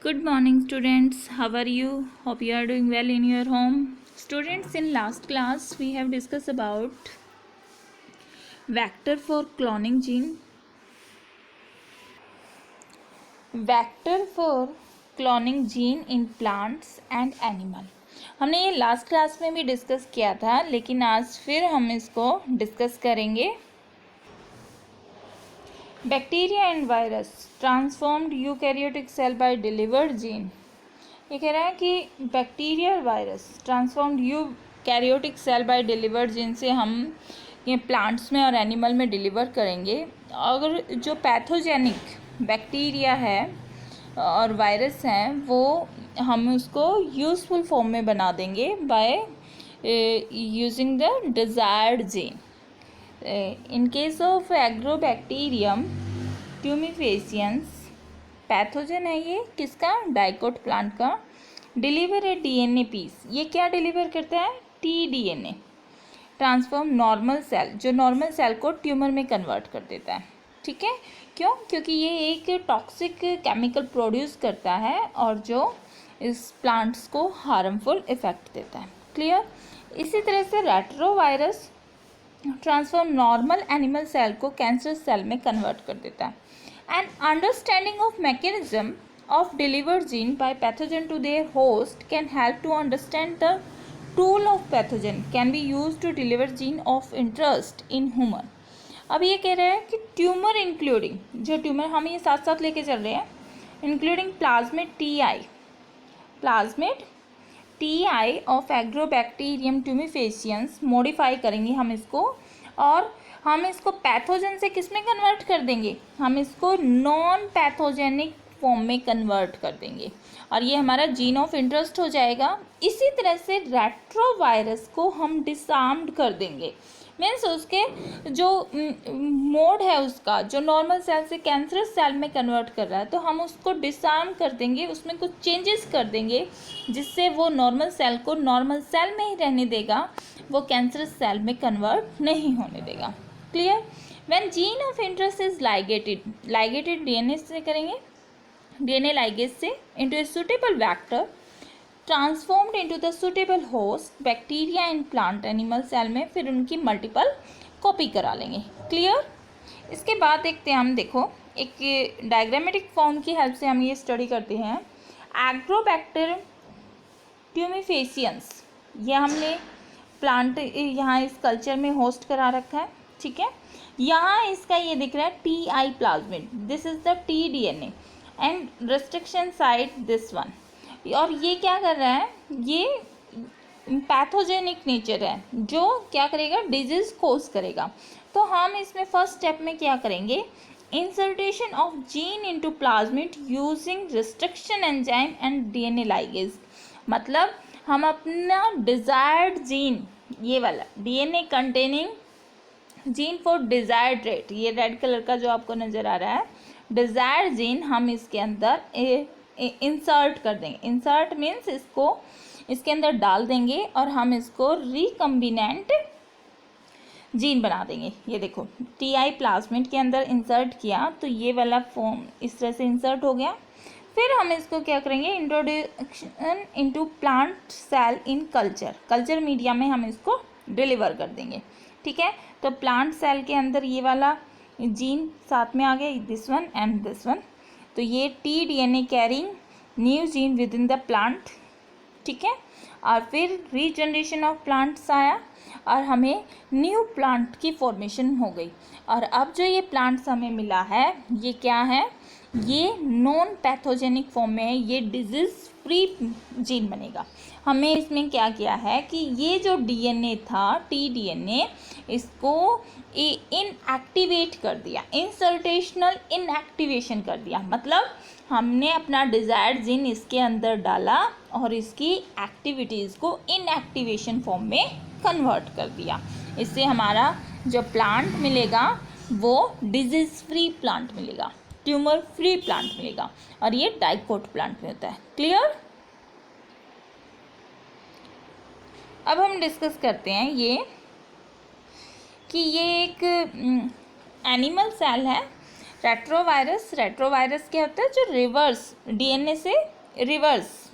Good morning, students. How are you? Hope you are doing well in your home. Students, in last class, we have discussed about vector for cloning gene. Vector for cloning gene in plants and animal. हमने ये last class में भी discuss किया था, लेकिन आज फिर हम इसको डिस्कस करेंगे. Bacteria and virus transformed eukaryotic cell by delivered gene. ये कह रहा है कि बैक्टीरिया और virus transformed eukaryotic cell by delivered gene से हम ये प्लांट्स में और एनिमल में डिलीवर करेंगे. अगर जो पैथोजेनिक बैक्टीरिया है और वायरस हैं वो हम उसको यूज़फुल फॉर्म में बना देंगे by using the desired gene. In case of Agrobacterium tumefaciens, pathogen है ये किसका? डाइकोट प्लांट का. डिलीवर ए डीएनए पीस. ये क्या डिलीवर करता है? टीडीएनए. ट्रांसफॉर्म नॉर्मल सेल, जो नॉर्मल सेल को ट्यूमर में कन्वर्ट कर देता है. ठीक है, क्यों? क्योंकि ये एक टॉक्सिक केमिकल प्रोड्यूस करता है और जो इस प्लांट्स को हार्मफुल इफेक्ट देता है. क्लियर? इसी तरह से retrovirus transform normal animal cell को कैंसर सेल में कन्वर्ट कर देता है. And understanding of mechanism of delivered gene by pathogen to their host can help to understand the tool of pathogen can be use to deliver gene of interest in human. अब ये कह रहे हैं कि tumour including, जो tumour हम ये साथ साथ लेके चल रहे हैं, including plasmid TI, plasmid TI of agrobacterium tumefaciens modify करेंगे हम इसको, और हम इसको पैथोजन से किस में कन्वर्ट कर देंगे? हम इसको नॉन पैथोजेनिक फॉर्म में कन्वर्ट कर देंगे और ये हमारा जीन ऑफ इंटरेस्ट हो जाएगा. इसी तरह से रेट्रोवायरस को हम डिसआर्म्ड कर देंगे. मीन्स उसके जो मोड है उसका, जो नॉर्मल सेल से कैंसरस सेल में कन्वर्ट कर रहा है, तो हम उसको डिसआर्म कर देंगे, उसमें कुछ चेंजेस कर देंगे जिससे वो नॉर्मल सेल को नॉर्मल सेल में ही रहने देगा, वो कैंसरस सेल में कन्वर्ट नहीं होने देगा. Clear? When gene of interest is ligated DNA से करेंगे, डीएनए लाइगेज से into a suitable vector transformed into the suitable host bacteria and plant animal cell में, फिर उनकी मल्टीपल कॉपी करा लेंगे. क्लियर? इसके बाद देखते हैं हम, देखो एक डायग्रामेटिक फॉर्म की हेल्प से हम ये स्टडी करते हैं. एग्रोबैक्टर ट्यूमेफेसियंस, ये हमने प्लांट यहाँ इस कल्चर में होस्ट करा रखा है. ठीक है, यहाँ इसका ये दिख रहा है T I plasmid, this is the T DNA and restriction site this one. और ये क्या कर रहा है? ये पैथोजेनिक नेचर है, जो क्या करेगा? डिजीज कोज करेगा. तो हम इसमें फर्स्ट स्टेप में क्या करेंगे? Insertion of gene into plasmid using restriction enzyme and DNA ligase. मतलब हम अपना डिजायर्ड जीन, ये वाला DNA containing gene for desired rate, ये रेड कलर का जो आपको नज़र आ रहा है, डिजायर्ड जीन हम इसके अंदर इंसर्ट कर देंगे. इंसर्ट मीन्स इसको इसके अंदर डाल देंगे और हम इसको रिकम्बिनेंट जीन बना देंगे. ये देखो टीआई प्लाज्मिड के अंदर इंसर्ट किया तो ये वाला फॉर्म इस तरह से इंसर्ट हो गया. फिर हम इसको क्या करेंगे? Introduction into plant cell in culture media में हम इसको डिलीवर कर देंगे. ठीक है, तो प्लांट सेल के अंदर ये वाला जीन साथ में आ गया, this one and this one. तो ये T DNA carrying new gene with in the plant. ठीक है, और फिर रीजनरेशन ऑफ प्लांट्स आया और हमें न्यू प्लांट की फॉर्मेशन हो गई. और अब जो ये प्लांट्स हमें मिला है, ये क्या है? ये नॉन पैथोजेनिक फॉर्म में है, ये डिजीज फ्री जीन बनेगा. हमें इसमें क्या किया है कि ये जो डीएनए था, टी डीएनए, इसको इनएक्टिवेट कर दिया, इंसर्टेशनल इनएक्टिवेशन कर दिया. मतलब हमने अपना डिजायर्ड जीन इसके अंदर डाला और इसकी एक्टिविटीज़ को इनएक्टिवेशन फॉर्म में कन्वर्ट कर दिया. इससे हमारा जो प्लांट मिलेगा वो डिजीज फ्री प्लांट मिलेगा, ट्यूमर फ्री प्लांट मिलेगा, और ये डाइकोट प्लांट में होता है. क्लियर? अब हम डिस्कस करते हैं ये कि ये एक एनिमल सेल है रेट्रोवायरस. रेट्रोवायरस क्या होता है? जो रिवर्स डीएनए से रिवर्स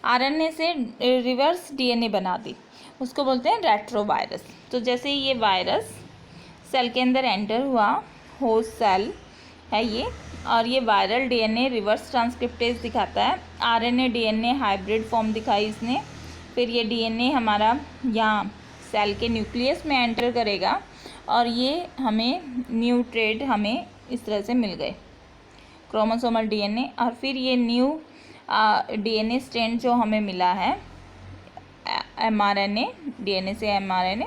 आरएनए से रिवर्स डीएनए बना दी, उसको बोलते हैं रेट्रोवायरस। तो जैसे ये वायरस सेल के अंदर एंटर हुआ, होस्ट सेल है ये, और ये वायरल डीएनए रिवर्स ट्रांसक्रिप्टेज दिखाता है, आरएनए डीएनए हाइब्रिड फॉर्म दिखाई इसने, फिर ये डीएनए हमारा यहाँ सेल के न्यूक्लियस में एंटर करेगा और ये हमें न्यू ट्रेड हमें इस तरह से मिल गए, क्रोमोसोमल डीएनए। और फिर ये न्यू डीएनए स्ट्रैंड जो हमें मिला है एमआरएनए, डीएनए से एमआरएनए,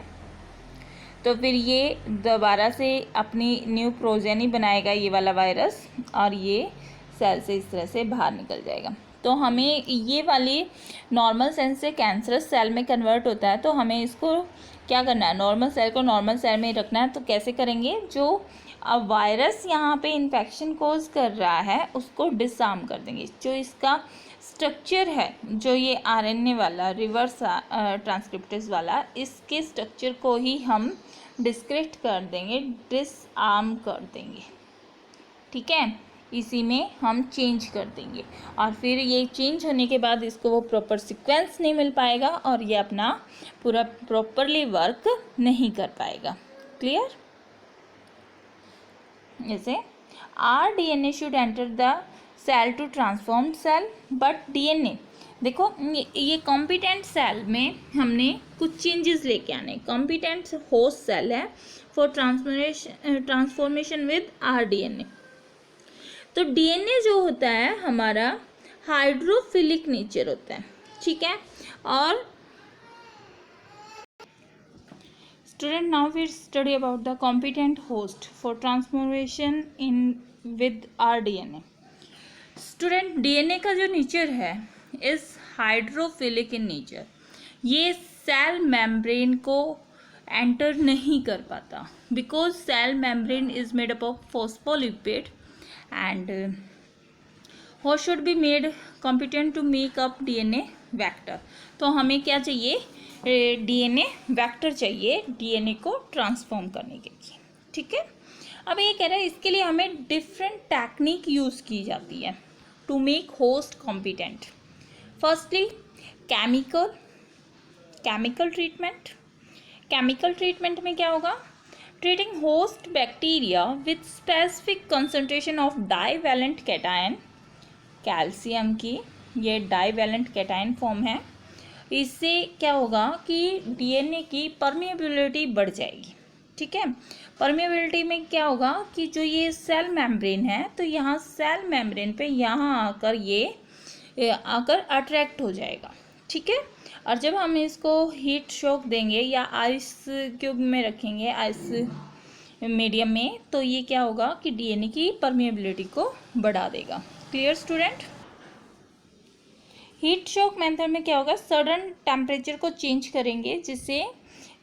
तो फिर ये दोबारा से अपनी न्यू प्रोजेनी बनाएगा ये वाला वायरस, और ये सेल से इस तरह से बाहर निकल जाएगा। तो हमें ये वाली नॉर्मल सेल से कैंसरस सेल में कन्वर्ट होता है, तो हमें इसको क्या करना है, नॉर्मल सेल को नॉर्मल सेल में रखना है। तो कैसे करेंगे, जो अब वायरस यहाँ पे इन्फेक्शन कोज कर रहा है उसको डिसआर्म कर देंगे। जो इसका स्ट्रक्चर है, जो ये आरएनए वाला रिवर्स ट्रांसक्रिप्टेज वाला, इसके स्ट्रक्चर को ही हम डिस्क्रिप्ट कर देंगे, डिसआर्म कर देंगे, ठीक है, इसी में हम चेंज कर देंगे। और फिर ये चेंज होने के बाद इसको वो प्रॉपर सीक्वेंस नहीं मिल पाएगा और ये अपना पूरा प्रॉपरली वर्क नहीं कर पाएगा। क्लियर? जैसे r DNA should enter the cell to transformed cell, but DNA देखो ये कॉम्पिटेंट सेल में हमने कुछ चेंजेस लेके आने। कॉम्पिटेंट होस्ट सेल है for transformation with r DNA. तो डीएनए जो होता है हमारा हाइड्रोफिलिक नेचर होता है, ठीक है। और student, now we study about the competent host for transformation in with r DNA. Student, DNA का जो नेचर है इज हाइड्रोफिलिक इन नेचर। ये सेल मेम्ब्रेन को एंटर नहीं कर पाता because cell membrane is made up of phospholipid and host should be made competent to make up DNA vector। तो हमें क्या चाहिए, DNA वेक्टर चाहिए DNA को ट्रांसफॉर्म करने के लिए, ठीक है। अब ये कह रहा है इसके लिए हमें डिफरेंट टेक्निक यूज़ की जाती है to make host competent. Firstly chemical treatment. Chemical treatment में क्या होगा, treating host bacteria with specific concentration of divalent cation, calcium की ये डाइवैलेंट कैटायन फॉर्म है। इससे क्या होगा कि डीएनए की परमिएबिलिटी बढ़ जाएगी, ठीक है। परमिएबिलिटी में क्या होगा कि जो ये सेल मेम्ब्रेन है, तो यहाँ सेल मेम्ब्रेन पे यहाँ आकर ये आकर अट्रैक्ट हो जाएगा, ठीक है। और जब हम इसको हीट शॉक देंगे या आइस क्यूब में रखेंगे, आइस मीडियम में, तो ये क्या होगा कि डीएनए की परमिएबिलिटी को बढ़ा देगा। Clear student? Heat shock method में क्या होगा, सडन टेम्परेचर को चेंज करेंगे, जिससे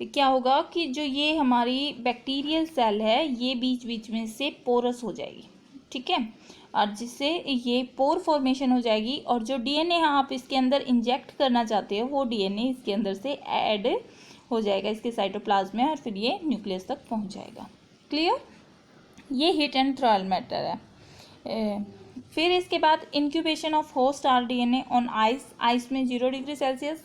क्या होगा कि जो ये हमारी बैक्टीरियल सेल है ये बीच बीच में से पोरस हो जाएगी, ठीक है, और जिससे ये पोर फॉर्मेशन हो जाएगी और जो डीएनए आप इसके अंदर इंजेक्ट करना चाहते हो वो डीएनए इसके अंदर से ऐड हो जाएगा इसके साइटोप्लाज्म में और फिर ये न्यूक्लियस तक पहुंच जाएगा। क्लियर? ये हीट एंड ट्रायल मैटर है। फिर इसके बाद incubation of host r DNA on ice में 0 डिग्री सेल्सियस,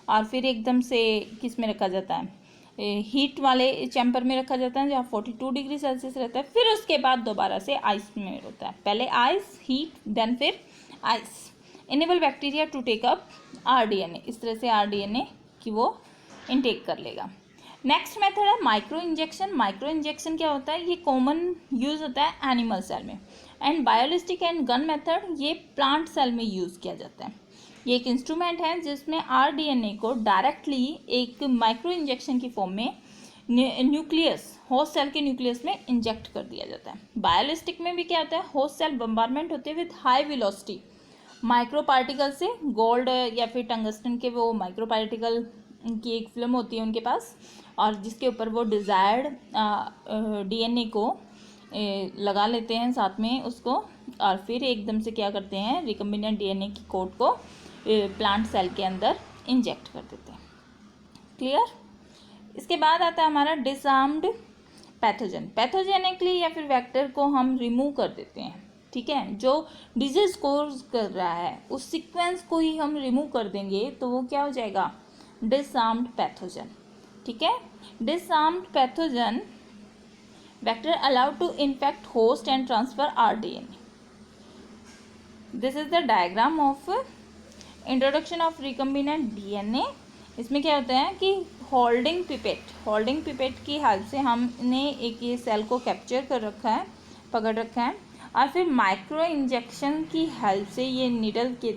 और फिर एकदम से किस में रखा जाता है, हीट वाले चैम्बर में रखा जाता है जहाँ 42 डिग्री सेल्सियस रहता है। फिर उसके बाद दोबारा से आइस में होता है, पहले आइस, हीट, देन फिर आइस। Enable bacteria to take up r DNA, इस तरह से आर डीएनए की वो इनटेक कर लेगा। नेक्स्ट मेथड है माइक्रो इंजेक्शन। माइक्रो इंजेक्शन क्या होता है, ये कॉमन यूज़ होता है एनिमल सेल में, and biolistic and gun method ये प्लांट सेल में यूज़ किया जाता है। ये एक इंस्ट्रूमेंट है जिसमें आर डीएनए को डायरेक्टली एक माइक्रो इंजेक्शन की फॉर्म में न्यूक्लियस, होस्ट सेल के न्यूक्लियस में इंजेक्ट कर दिया जाता है। बायोलिस्टिक में भी क्या होता है, होस्ट सेल बम्बारमेंट होते हुए with high velocity micro particle से, गोल्ड या फिर टंगस्टन के वो माइक्रो पार्टिकल की एक फिल्म होती है उनके पास, और जिसके ऊपर वो डिज़ायर्ड डीएनए को लगा लेते हैं साथ में उसको, और फिर एकदम से क्या करते हैं, रिकम्बिनेंट डीएनए की कोड को प्लांट सेल के अंदर इंजेक्ट कर देते हैं। क्लियर? इसके बाद आता है हमारा डिसआर्म्ड पैथोजन। पैथोजेनिकली या फिर वेक्टर को हम रिमूव कर देते हैं, ठीक है, जो डिजीज कोज कर रहा है उस सीक्वेंस को ही हम रिमूव कर देंगे तो वो क्या हो जाएगा, डिसआर्म्ड पैथोजन। ठीक है, disarmed pathogen vector allowed to infect host and transfer RDNA. This is the diagram of introduction of recombinant DNA. इसमें क्या होता है कि होल्डिंग पिपेट की हेल्प से हमने एक ये सेल को कैप्चर कर रखा है, पकड़ रखा है, और फिर माइक्रो इंजेक्शन की हेल्प से ये नीडल के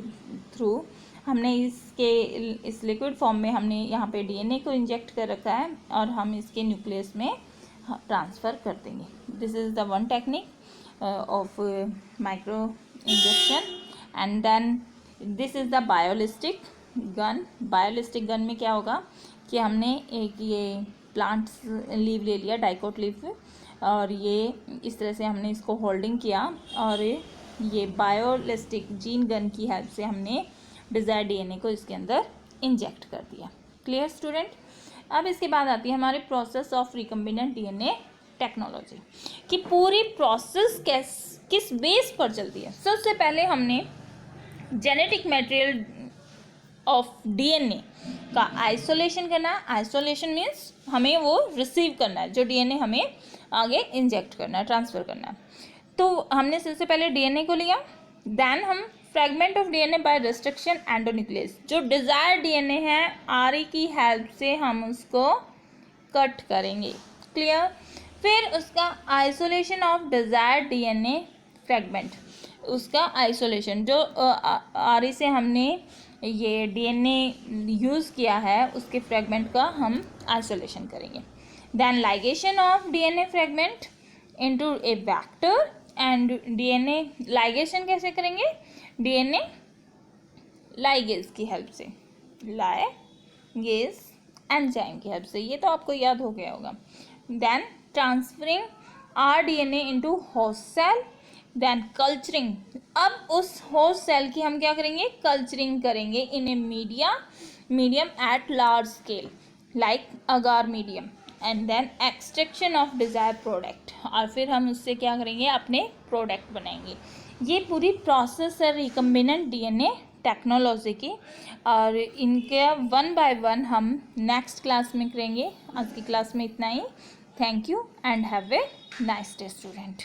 थ्रू हमने इस लिक्विड फॉर्म में हमने यहाँ पे डीएनए को इंजेक्ट कर रखा है और हम इसके न्यूक्लियस में ट्रांसफ़र कर देंगे। This is the one technique of micro injection. And then this is the biolistic gun में क्या होगा कि हमने एक ये प्लांट लीव ले लिया, डाइकोट लीव, और ये इस तरह से हमने इसको होल्डिंग किया और ये बायोलिस्टिक जीन गन की हेल्प से हमने डिज़ायर डीएनए को इसके अंदर इंजेक्ट कर दिया। Clear student? अब इसके बाद आती है हमारी process of recombinant DNA technology कि पूरी प्रोसेस किस बेस पर चलती है। सबसे पहले हमने जेनेटिक मटेरियल ऑफ डीएनए का आइसोलेशन करना है। आइसोलेशन मीन्स हमें वो रिसीव करना है, जो डीएनए हमें आगे इंजेक्ट करना है, ट्रांसफ़र करना है। तो हमने सबसे पहले डीएनए को लिया, देन हम fragment of DNA by restriction endonuclease, जो डिज़ायर डीएनए है आरई की हेल्प से हम उसको कट करेंगे। क्लियर? फिर उसका isolation of desire DNA fragment, उसका आइसोलेशन जो आरई से हमने ये डीएनए यूज़ किया है उसके फ्रेगमेंट का हम आइसोलेशन करेंगे। Then ligation of DNA fragment into a vector and DNA ligation कैसे करेंगे? डीएनए लाइगेज की हेल्प से, लाइगेज एंजाइम की हेल्प से, ये तो आपको याद हो गया होगा। Then transferring rDNA into host cell, then culturing, अब उस होस्ट सेल की हम क्या करेंगे? कल्चरिंग करेंगे in a medium at large scale like agar medium, and then extraction of desire product, और फिर हम उससे क्या करेंगे? अपने प्रोडक्ट बनाएंगे। ये पूरी प्रोसेस है रिकम्बिनेंट डीएनए टेक्नोलॉजी की, और इनके वन बाय वन हम नेक्स्ट क्लास में करेंगे। आज की क्लास में इतना ही। Thank you and have a nice day student.